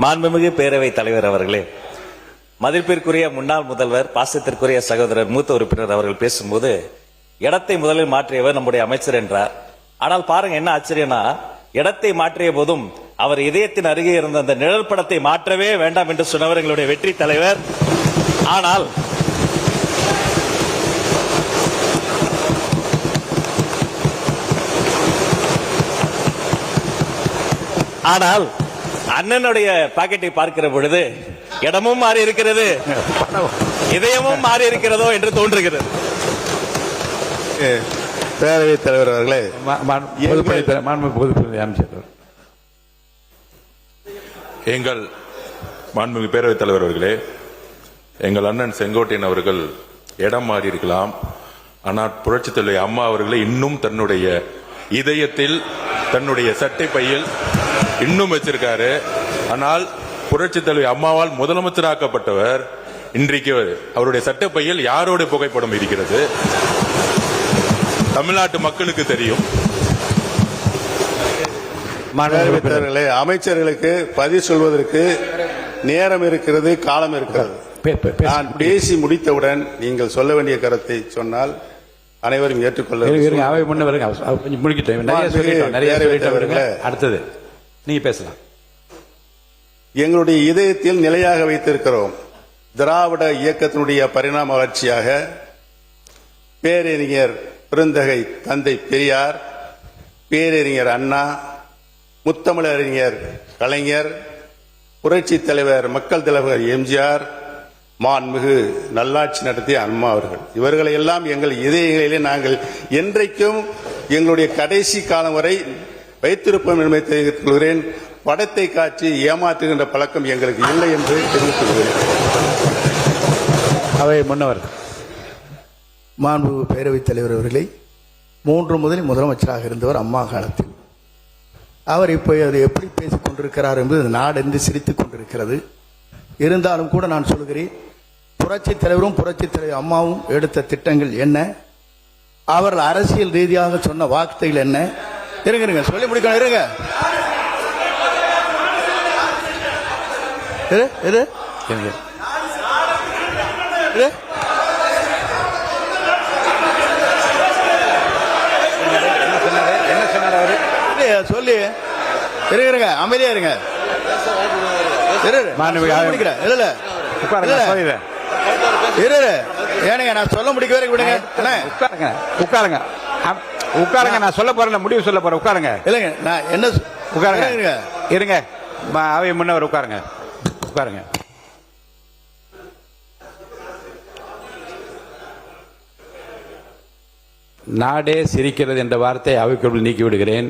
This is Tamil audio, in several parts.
மாண்புமிகு பேரவைத் தலைவர் அவர்களே, மதிப்பிற்குரிய முன்னாள் முதல்வர், பாசத்திற்குரிய சகோதரர் மூத்த உறுப்பினர் அவர்கள் பேசும்போது இடத்தை முதலில் மாற்றியவர் நம்முடைய அமைச்சர் என்றார். ஆனால் பாருங்க என்ன ஆச்சரியம்னா, இடத்தை மாற்றிய போதும் அவர் இதயத்தின் அருகே இருந்த அந்த நிழல் படத்தை மாற்றவே வேண்டாம் என்று சொன்னவர் எங்களுடைய வெற்றி தலைவர். ஆனால் அண்ணனுடைய பாக்கெட்டை பார்க்கிற பொழுது இடமும் மாறி இருக்கிறது, இதயமும் மாறி இருக்கிறதோ என்று தோன்றுகிறது. பேரவைத் தலைவர் அவர்களே, எங்கள் மாண்புமிகு பேரவைத் தலைவர் அவர்களே, எங்கள் அண்ணன் செங்கோட்டையன் அவர்கள் இடம் மாறி இருக்கலாம். ஆனால் புரட்சித் தலைவி அம்மா அவர்களை இன்னும் தன்னுடைய இதயத்தில், தன்னுடைய சட்டை பையில் இன்னும் வச்சிருக்காரு. ஆனால் புரட்சித் தலைவி அம்மாவால் முதலமைச்சராக்கப்பட்டவர் இன்றைக்கு அவருடைய சட்டை பையில் யாரோட புகைப்படம் இருக்கிறது தமிழ்நாட்டு மக்களுக்கு தெரியும். அமைச்சர்களுக்கு பதில் சொல்வதற்கு நேரம் இருக்கிறது, காலம் இருக்கிறது. நான் பேசி முடித்தவுடன் நீங்கள் சொல்ல வேண்டிய கருத்தை சொன்னால் அனைவரும் ஏற்றுக்கொள்ள. அடுத்தது நீங்க பேசலாம். எங்களுடைய இதயத்தில் நிலையாக வைத்திருக்கிறோம். திராவிட இயக்கத்தினுடைய பரிணாம வளர்ச்சியாக பேரறிஞர் பெருந்தகை தந்தை பெரியார், பேரறிஞர் அண்ணா, முத்தமிழறிஞர் கலைஞர், புரட்சி தலைவர் மக்கள் தலைவர் எம்ஜிஆர், மாண்புமிகு நல்லாட்சி நடத்திய அம்மா அவர்கள், இவர்களை எல்லாம் எங்கள் இதயங்களிலே நாங்கள் என்றைக்கும் எங்களுடைய கடைசி காலம் வரை வைத்திருப்போம் என்பதை தெரிவித்துக் கொள்கிறேன். படத்தை காட்சி ஏமாற்றுகின்ற பழக்கம் எங்களுக்கு இல்லை என்று தெரிவித்துக் கொள்கிறேன். அவை முன்னவர் மாண்புமிகு பேரவைத் தலைவர் அவர்களை 3 முதல் முதலமைச்சராக இருந்தவர் அம்மா காலத்தில். அவர் இப்போ அதை எப்படி பேசிக் கொண்டிருக்கிறார் என்பது நாடென்று சிரித்துக் கொண்டிருக்கிறது. இருந்தாலும் கூட நான் சொல்கிறேன், புரட்சித் தலைவரும் புரட்சித் தலைவர் அம்மாவும் எடுத்த திட்டங்கள் என்ன, அவர்கள் அரசியல் ரீதியாக சொன்ன வார்த்தைகள் என்ன, இருங்க சொல்லி முடிக்கணும். இருங்க சொல்லி இருங்க, அமைதியா இருங்க. ஏனுங்க நான் சொல்ல முடிக்க விடுங்க. உட்காருங்க உட்காருங்க, நான் சொல்ல போறேன், முடிவு சொல்ல போறேன். உட்காருங்க. இல்லைங்க நான் என்ன உட்காருங்க, இருங்க. அவை முன்னவர் உட்காருங்க, உட்காருங்க. நாடே சிரிக்கிறது என்ற வார்த்தை அவைக்குள் நீக்கி விடுகிறேன்.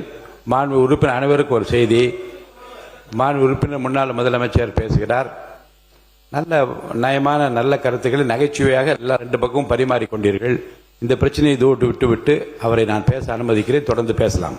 மாண்பு உறுப்பினர் அனைவருக்கும் ஒரு செய்தி. மாண்பு உறுப்பினர் முன்னாள் முதலமைச்சர் பேசுகிறார். நல்ல நயமான நல்ல கருத்துக்களை நகைச்சுவையாக எல்லா 2 பக்கமும் பரிமாறிக்கொண்டீர்கள். இந்த பிரச்சனையை விட்டு அவரை நான் பேச அனுமதிக்கிறேன். தொடர்ந்து பேசலாம்.